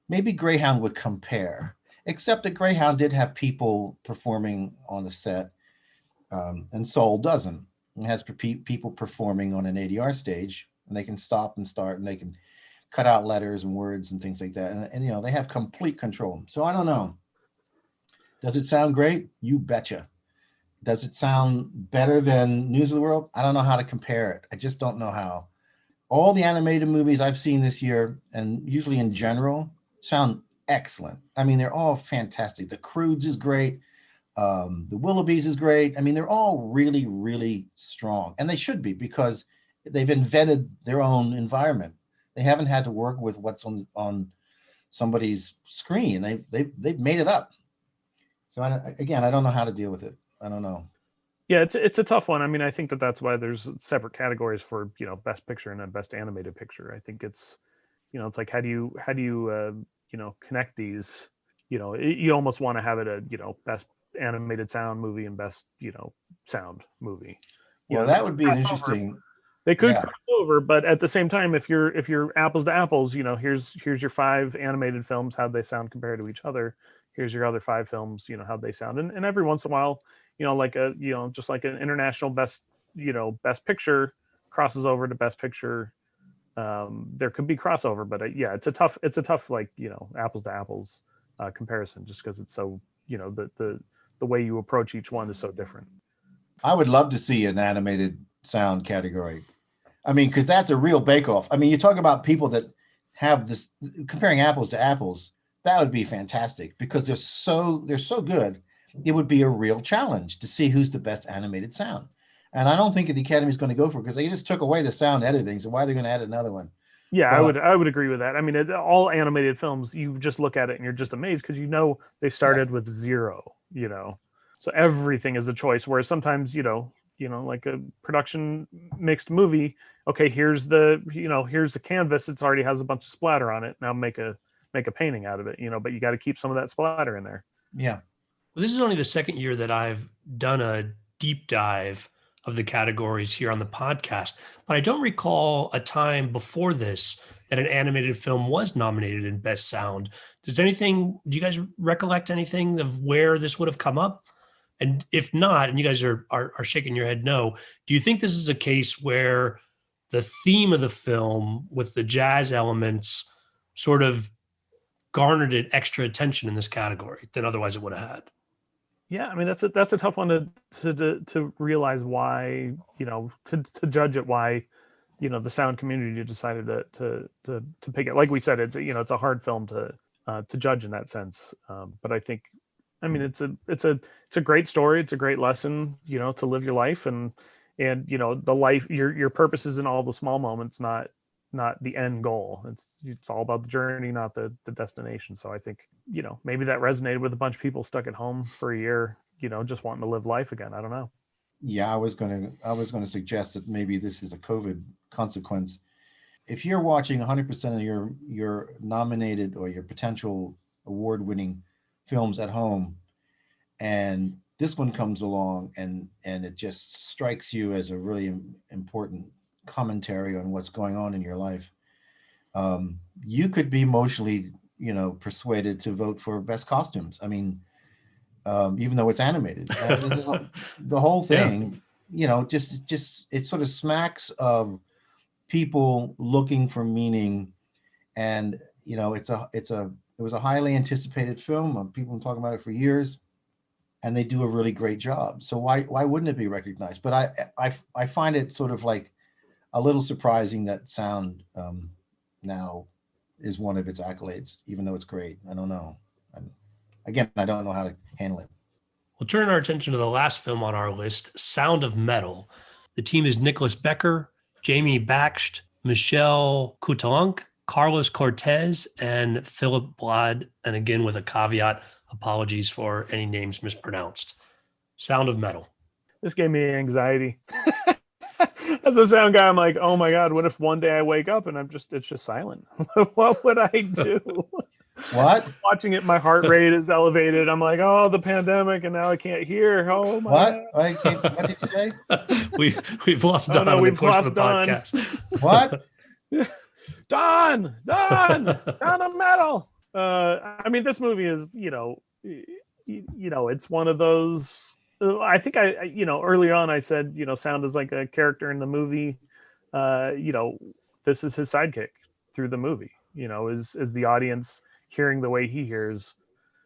Maybe Greyhound would compare, except that Greyhound did have people performing on the set, and Soul doesn't. It has people performing on an ADR stage, and they can stop and start, and they can cut out letters and words and things like that. And you know, they have complete control. So I don't know. Does it sound great? You betcha. Does it sound better than News of the World? I don't know how to compare it. I just don't know how. All the animated movies I've seen this year, and usually in general, sound excellent. I mean, they're all fantastic. The Croods is great. The Willoughbys is great. I mean, they're all really, really strong, and they should be, because they've invented their own environment. They haven't had to work with what's on somebody's screen. They've made it up. So I don't know how to deal with it. I don't know. Yeah, it's a tough one. I mean, I think that's why there's separate categories for, you know, best picture and a best animated picture. I think it's, you know, it's like, how do you you know, connect these? You know, you almost want to have it a, you know, best animated sound movie and best, you know, sound movie. You Well, know, that would be an cross over. interesting. They could Yeah. cross over, but at the same time, if you're apples to apples, you know, here's your 5 animated films, how'd they sound compared to each other? Here's your other 5 films, you know, how'd they sound? And every once in a while, you know, like you know, just like an international best, you know, best picture crosses over to best picture. There could be crossover, but yeah, it's a tough like, you know, apples to apples comparison, just because it's so, you know, the way you approach each one is so different. I would love to see an animated sound category. I mean, because that's a real bake-off. I mean, you talk about people that have this, comparing apples to apples. That would be fantastic, because they're so good. It would be a real challenge to see who's the best animated sound. And I don't think the Academy is going to go for it, because they just took away the sound editing. So why are they going to add another one? Yeah, But I would agree with that. I mean, all animated films, you just look at it and you're just amazed, because you know they started with 0. You know, so everything is a choice. Whereas sometimes, you know, like a production mixed movie. Okay, here's the canvas. It's already has a bunch of splatter on it. Now make a painting out of it. You know, but you got to keep some of that splatter in there. yeah, Well, this is only the second year that I've done a deep dive of the categories here on the podcast, but I don't recall a time before this that an animated film was nominated in Best Sound. Do you guys recollect anything of where this would have come up? And if not, and you guys are shaking your head no, do you think this is a case where the theme of the film with the jazz elements sort of garnered it extra attention in this category than otherwise it would have had? Yeah, I mean, that's a tough one to realize why, you know, to judge it, why, you know, the sound community decided to pick it. Like we said, it's, you know, it's a hard film to judge in that sense. But I think, I mean, it's a great story. It's a great lesson, you know, to live your life, and you know, the life, your purpose is in all the small moments, not the end goal. It's all about the journey, not the destination. So I think, you know, maybe that resonated with a bunch of people stuck at home for a year, you know, just wanting to live life again. I don't know. yeah. I was gonna suggest that maybe this is a COVID consequence. If you're watching 100% of your nominated or your potential award-winning films at home, and this one comes along and it just strikes you as a really important commentary on what's going on in your life, you could be emotionally, you know, persuaded to vote for best costumes. I mean, even though it's animated, the whole thing, you know, just it sort of smacks of people looking for meaning. And you know, it was a highly anticipated film. People have been talking about it for years, and they do a really great job. So why wouldn't it be recognized? But I find it sort of like a little surprising that sound now is one of its accolades, even though it's great. I don't know. Again, I don't know how to handle it. We'll turn our attention to the last film on our list, Sound of Metal. The team is Nicholas Becker, Jamie Bakst, Michelle Coutanc, Carlos Cortez, and Philip Blad. And again, with a caveat, apologies for any names mispronounced. Sound of Metal. This gave me anxiety. As a sound guy, I'm like, oh my God, what if one day I wake up and it's just silent? What would I do? What? Watching it, my heart rate is elevated. I'm like, oh, the pandemic, and now I can't hear. Oh my God. What did you say? We've lost Don in the course of the podcast. What? Don of Metal. I mean, this movie is, it's one of those. I think early on I said, sound is like a character in the movie. This is his sidekick through the movie. Is the audience hearing the way he hears?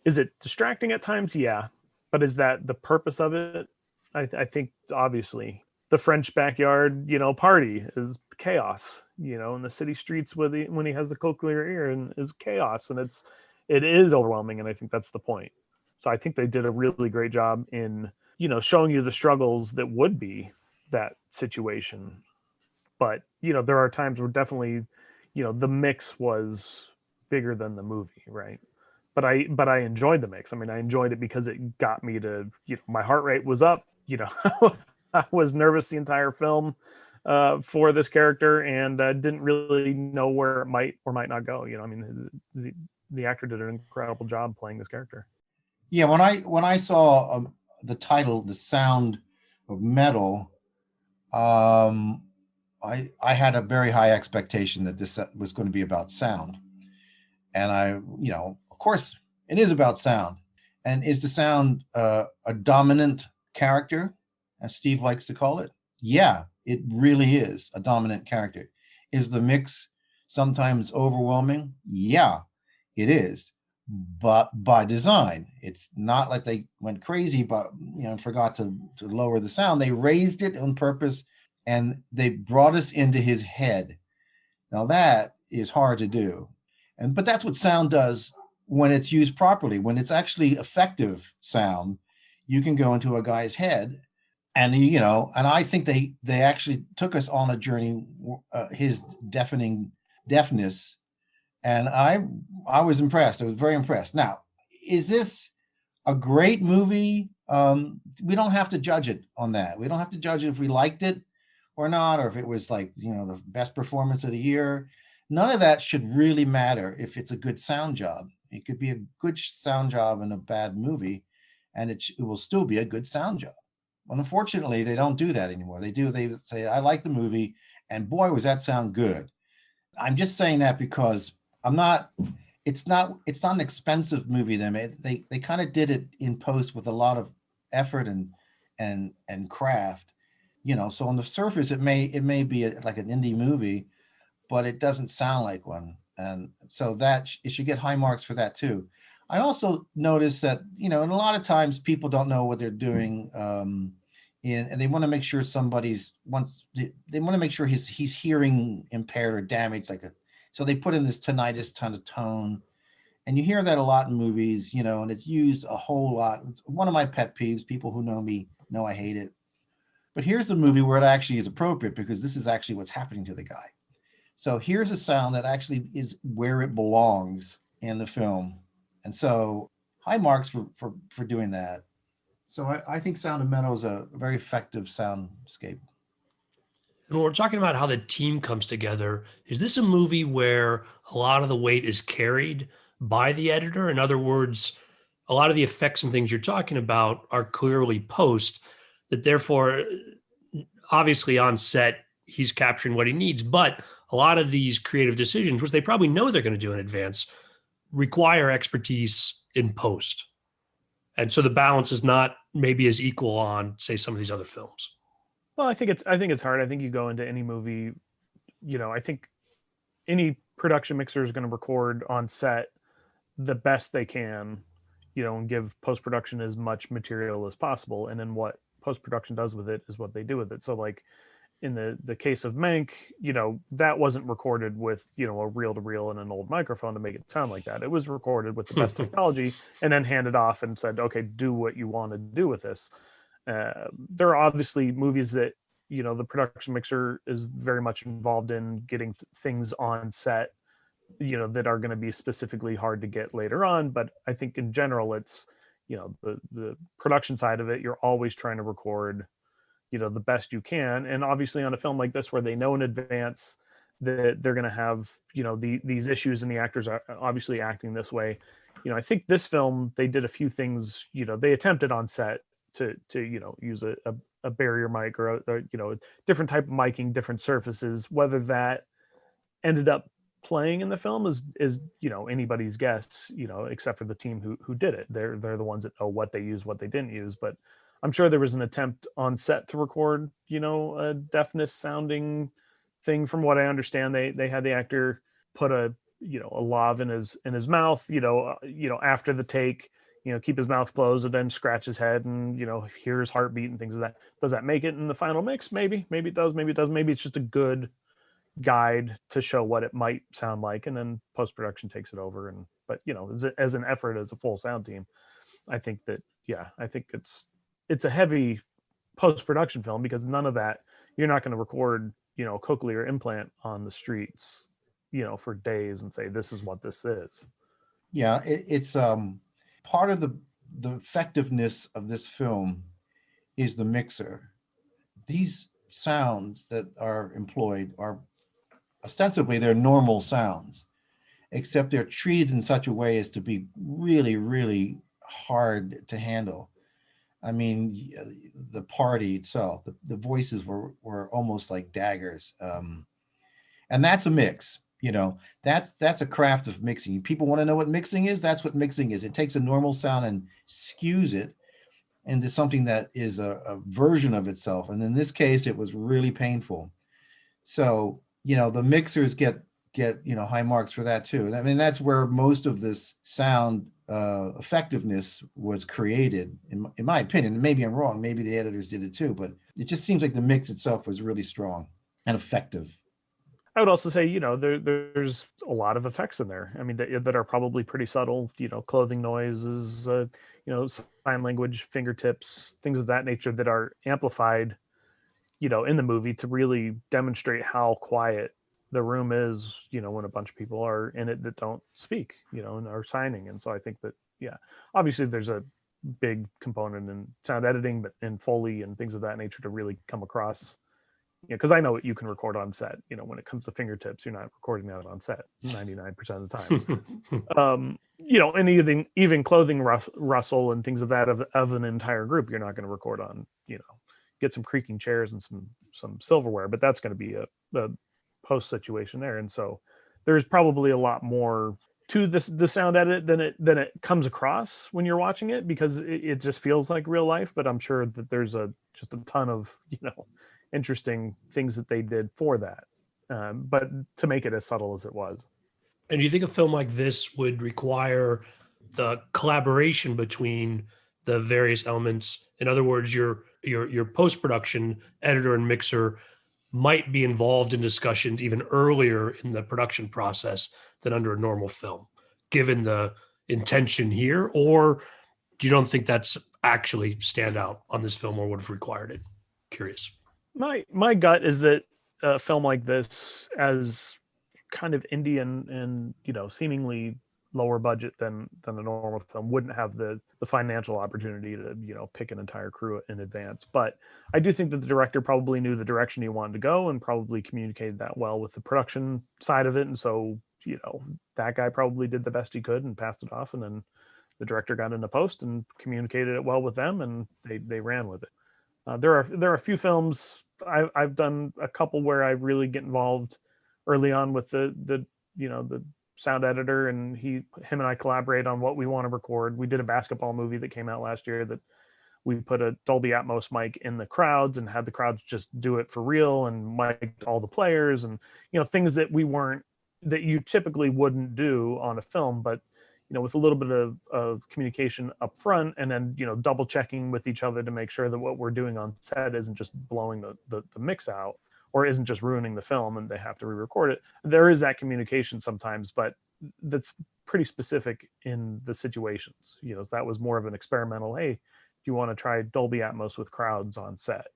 Is it distracting at times? Yeah, but is that the purpose of it? I think obviously the French backyard, party is chaos. In the city streets when he has the cochlear ear and is chaos, and it is overwhelming, and I think that's the point. So I think they did a really great job in, showing you the struggles that would be that situation. But, there are times where definitely, the mix was bigger than the movie, right? But I enjoyed the mix. I mean, I enjoyed it because it got me to, my heart rate was up, I was nervous the entire film for this character, and didn't really know where it might or might not go. I mean, the actor did an incredible job playing this character. Yeah, when I saw the title, "The Sound of Metal," I had a very high expectation that this was going to be about sound, and of course, it is about sound. And is the sound a dominant character, as Steve likes to call it? Yeah, it really is a dominant character. Is the mix sometimes overwhelming? Yeah, it is. But by design, it's not like they went crazy, but forgot to lower the sound. They raised it on purpose, and they brought us into his head. Now that is hard to do, but that's what sound does when it's used properly. When it's actually effective sound, you can go into a guy's head, and and I think they actually took us on a journey, his deafness. And I was impressed. I was very impressed. Now, is this a great movie? We don't have to judge it on that. We don't have to judge it if we liked it or not, or if it was like, the best performance of the year. None of that should really matter if it's a good sound job. It could be a good sound job in a bad movie, and it will still be a good sound job. Well, unfortunately, they don't do that anymore. They say, I like the movie, and boy, was that sound good. I'm just saying that because it's not an expensive movie. They kind of did it in post with a lot of effort and craft, so on the surface it may be like an indie movie, but it doesn't sound like one. And so that it should get high marks for that too. I also noticed that, and a lot of times people don't know what they're doing, and they want to make sure they want to make sure he's hearing impaired or damaged, so they put in this tinnitus kind of tone, and you hear that a lot in movies, and it's used a whole lot. It's one of my pet peeves. People who know me know I hate it. But here's a movie where it actually is appropriate, because this is actually what's happening to the guy. So here's a sound that actually is where it belongs in the film. And so high marks for doing that. So I think Sound of Metal is a very effective soundscape. And when we're talking about how the team comes together, is this a movie where a lot of the weight is carried by the editor? In other words, a lot of the effects and things you're talking about are clearly post, that therefore, obviously on set, he's capturing what he needs. But a lot of these creative decisions, which they probably know they're going to do in advance, require expertise in post. And so the balance is not maybe as equal on, say, some of these other films. Well, I think it's hard. I think you go into any movie, I think any production mixer is going to record on set the best they can, and give post-production as much material as possible. And then what post-production does with it is what they do with it. So like in the case of Mank, that wasn't recorded with, a reel-to-reel and an old microphone to make it sound like that. It was recorded with the best technology and then handed off and said, okay, do what you want to do with this. There are obviously movies that the production mixer is very much involved in getting things on set, that are going to be specifically hard to get later on. But I think in general, it's, the production side of it, you're always trying to record, the best you can. And obviously on a film like this, where they know in advance that they're going to have, these issues and the actors are obviously acting this way. I think this film, they did a few things, they attempted on set to use a barrier mic or a different type of miking, different surfaces. Whether that ended up playing in the film is anybody's guess, except for the team who did it. They're the ones that know what they used, what they didn't use. But I'm sure there was an attempt on set to record, a deafness sounding thing. From what I understand, they had the actor put a lav in his mouth, after the take, keep his mouth closed and then scratch his head and hear his heartbeat and things like that. Does that make it in the final mix? Maybe it does, maybe it doesn't. Maybe it's just a good guide to show what it might sound like, and then post-production takes it over. But as an effort, as a full sound team, I think it's a heavy post-production film, because none of that, you're not going to record cochlear implant on the streets for days and say this is what this is. Yeah, it's part of the effectiveness of this film is the mixer. These sounds that are employed are ostensibly they're normal sounds, except they're treated in such a way as to be really, really hard to handle. I mean, the party itself, the voices were almost like daggers, and that's a mix. That's a craft of mixing. People want to know what mixing is. That's what mixing is. It takes a normal sound and skews it into something that is a version of itself. And in this case, it was really painful. So the mixers get high marks for that too. I mean, that's where most of this sound effectiveness was created, in my opinion. Maybe I'm wrong. Maybe the editors did it too, but it just seems like the mix itself was really strong and effective. I would also say, there's a lot of effects in there. I mean, that are probably pretty subtle. Clothing noises, sign language, fingertips, things of that nature that are amplified, in the movie to really demonstrate how quiet the room is, when a bunch of people are in it that don't speak, and are signing. And so I think that, obviously there's a big component in sound editing, but in Foley and things of that nature to really come across, because I know what you can record on set. When it comes to fingertips, you're not recording that on set 99% of the time. And even clothing rustle and things of that of an entire group, you're not going to record on, get some creaking chairs and some silverware, but that's going to be a post situation there. And so there's probably a lot more to the sound edit than it comes across when you're watching it, because it just feels like real life. But I'm sure that there's just a ton of interesting things that they did for that, but to make it as subtle as it was. And do you think a film like this would require the collaboration between the various elements? In other words, your post-production editor and mixer might be involved in discussions even earlier in the production process than under a normal film, given the intention here? Or do you don't think that's actually stand out on this film, or would have required it? Curious. My gut is that a film like this, as kind of indie and seemingly lower budget than a normal film, wouldn't have the financial opportunity to pick an entire crew in advance. But I do think that the director probably knew the direction he wanted to go and probably communicated that well with the production side of it. And so that guy probably did the best he could and passed it off, and then the director got in the post and communicated it well with them, and they ran with it. There are a few films I've done a couple where I really get involved early on with the sound editor, and him and I collaborate on what we want to record. We did a basketball movie that came out last year that we put a Dolby Atmos mic in the crowds and had the crowds just do it for real, and mic'd all the players, and things that you typically wouldn't do on a film, but with a little bit of communication up front, and then double checking with each other to make sure that what we're doing on set isn't just blowing the mix out, or isn't just ruining the film and they have to re-record it. There is that communication sometimes, but that's pretty specific in the situations. That was more of an experimental, hey, do you want to try Dolby Atmos with crowds on set?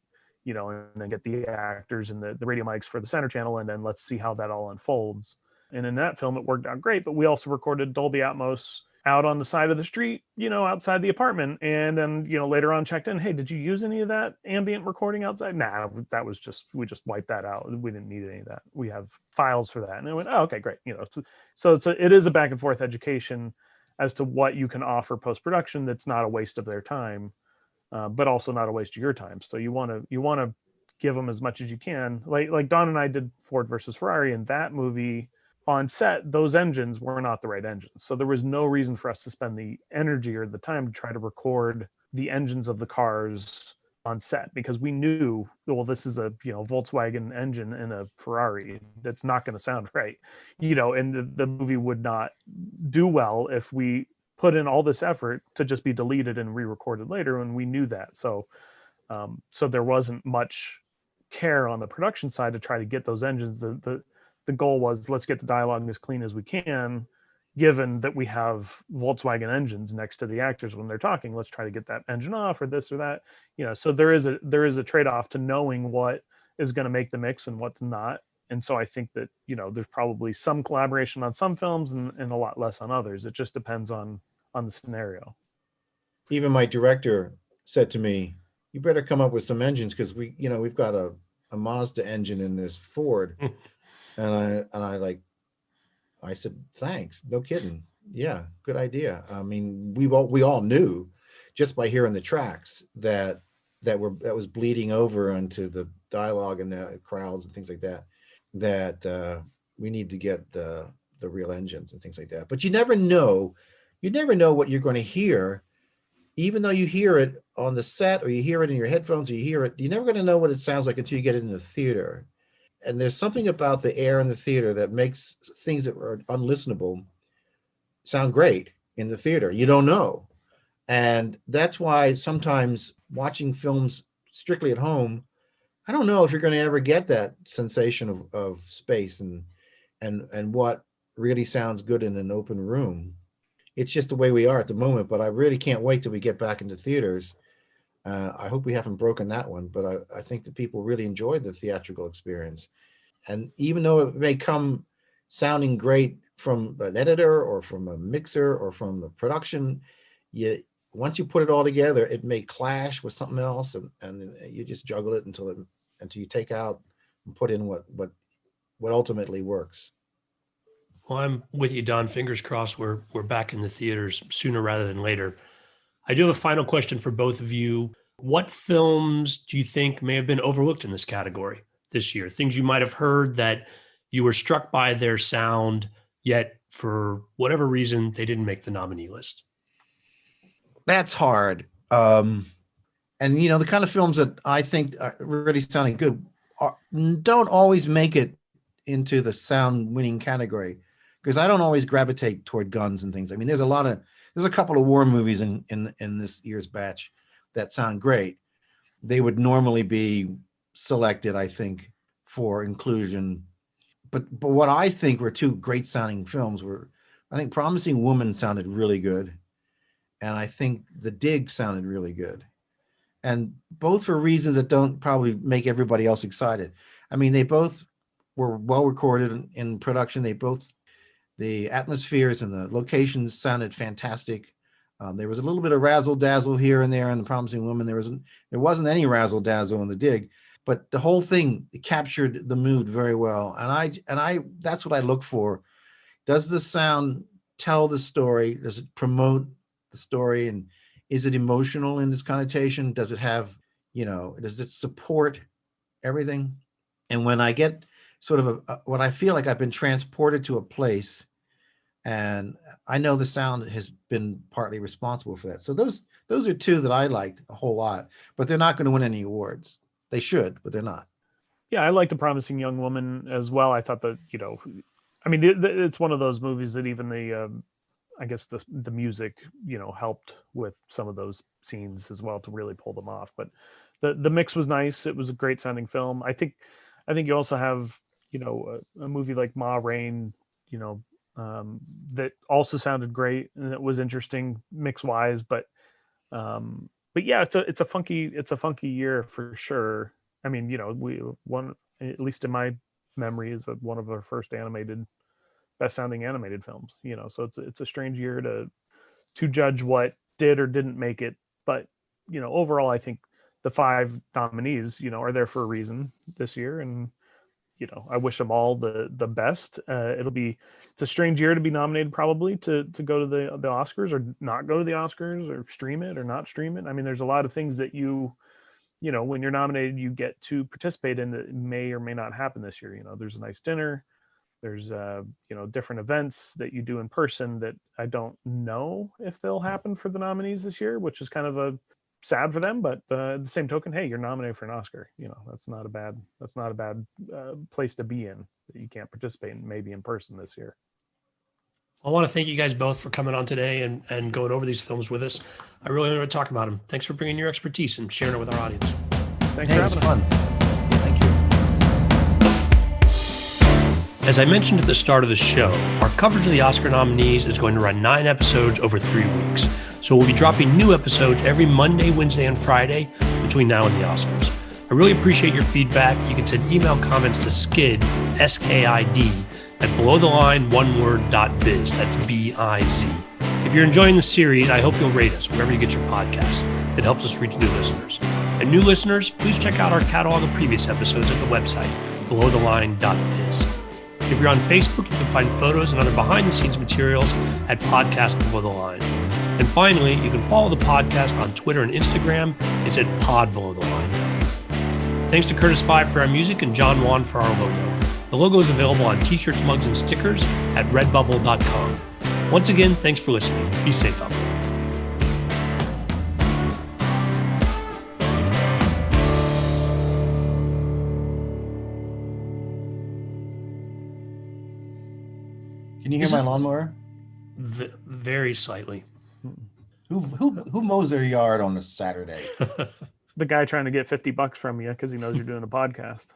and then get the actors and the radio mics for the center channel, and then let's see how that all unfolds. And in that film, it worked out great, but we also recorded Dolby Atmos out on the side of the street, outside the apartment. And then, later on checked in, hey, did you use any of that ambient recording outside? Nah, that was we just wiped that out. We didn't need any of that. We have files for that. And it went, oh, okay, great. So it is a back and forth education as to what you can offer post-production that's not a waste of their time, but also not a waste of your time. So you want to give them as much as you can. Like Don and I did Ford versus Ferrari, and that movie, on set, those engines were not the right engines. So there was no reason for us to spend the energy or the time to try to record the engines of the cars on set, because we knew, well, this is a Volkswagen engine in a Ferrari. That's not going to sound right, and the movie would not do well if we put in all this effort to just be deleted and re-recorded later, and we knew that. So there wasn't much care on the production side to try to get those engines. The goal was, let's get the dialogue as clean as we can, given that we have Volkswagen engines next to the actors when they're talking. Let's try to get that engine off, or this or that. So there is a trade-off to knowing what is going to make the mix and what's not. And so I think that there's probably some collaboration on some films and a lot less on others. It just depends on the scenario. Even my director said to me, you better come up with some engines, because we've got a Mazda engine in this Ford. And I said, thanks. No kidding. Yeah, good idea. I mean, we all knew just by hearing the tracks that was bleeding over into the dialogue and the crowds and things like that we need to get the real engines and things like that. But you never know what you're going to hear, even though you hear it on the set, or you hear it in your headphones, or you're never going to know what it sounds like until you get it in the theater. And there's something about the air in the theater that makes things that are unlistenable sound great in the theater. You don't know. And that's why sometimes watching films strictly at home, I don't know if you're going to ever get that sensation of space and what really sounds good in an open room. It's just the way we are at the moment, but I really can't wait till we get back into theaters. I hope we haven't broken that one, but I think that people really enjoy the theatrical experience. And even though it may come sounding great from an editor or from a mixer or from the production, once you put it all together, it may clash with something else, and you just juggle it until you take out and put in what ultimately works. Well, I'm with you, Don. Fingers crossed we're back in the theaters sooner rather than later. I do have a final question for both of you. What films do you think may have been overlooked in this category this year? Things you might have heard that you were struck by their sound, yet for whatever reason, they didn't make the nominee list. That's hard. And the kind of films that I think are really sounding good don't always make it into the sound winning category, because I don't always gravitate toward guns and things. I mean, there's a couple of war movies in this year's batch that sound great. They would normally be selected, I think, for inclusion. But what I think were two great sounding films were, I think Promising Woman sounded really good, and I think The Dig sounded really good. And both for reasons that don't probably make everybody else excited. I mean, they both were well recorded in production. The atmospheres and the locations sounded fantastic. There was a little bit of razzle dazzle here and there in The Promising Woman. There wasn't any razzle dazzle in The Dig, but the whole thing captured the mood very well. And I that's what I look for. Does the sound tell the story? Does it promote the story? And is it emotional in its connotation? Does it have, does it support everything? And when I get sort of when I feel like I've been transported to a place, and I know the sound has been partly responsible for that. So those are two that I liked a whole lot, but they're not going to win any awards. They should, but they're not. Yeah, I like The Promising Young Woman as well. I thought that, I mean, it's one of those movies that even I guess the music, helped with some of those scenes as well to really pull them off. But the mix was nice. It was a great sounding film. I think you also have, a movie like Ma Rain, that also sounded great and it was interesting mix wise. But yeah, it's a funky year for sure. I mean, at least in my memory, is one of our first best sounding animated films. So it's a strange year to judge what did or didn't make it. But overall, I think the 5 nominees, are there for a reason this year, and I wish them all the best. It's a strange year to be nominated, probably to go to the Oscars, or not go to the Oscars, or stream it or not stream it. I mean, there's a lot of things that when you're nominated, you get to participate in that may or may not happen this year. There's a nice dinner. There's different events that you do in person that I don't know if they'll happen for the nominees this year, which is kind of sad for them. But at the same token, hey, you're nominated for an Oscar. That's not a bad place to be in, that you can't participate maybe in person this year. I want to thank you guys both for coming on today and going over these films with us. I really enjoyed talking about them. Thanks for bringing your expertise and sharing it with our audience. Thanks for having us. Fun. Thank you. As I mentioned at the start of the show, our coverage of the Oscar nominees is going to run 9 episodes over 3 weeks. So we'll be dropping new episodes every Monday, Wednesday, and Friday between now and the Oscars. I really appreciate your feedback. You can send email comments to skid, S-K-I-D, at belowtheline.biz. That's B-I-Z. If you're enjoying the series, I hope you'll rate us wherever you get your podcasts. It helps us reach new listeners. And new listeners, please check out our catalog of previous episodes at the website, belowtheline.biz. If you're on Facebook, you can find photos and other behind-the-scenes materials at Podcast Below the Line. And finally, you can follow the podcast on Twitter and Instagram. It's at Pod Below the Line. Thanks to Curtis Five for our music and John Wan for our logo. The logo is available on t-shirts, mugs, and stickers at redbubble.com. Once again, thanks for listening. Be safe out there. Can you hear my lawnmower? Very slightly. Who mows their yard on a Saturday? The guy trying to get $50 from you because he knows you're doing a podcast.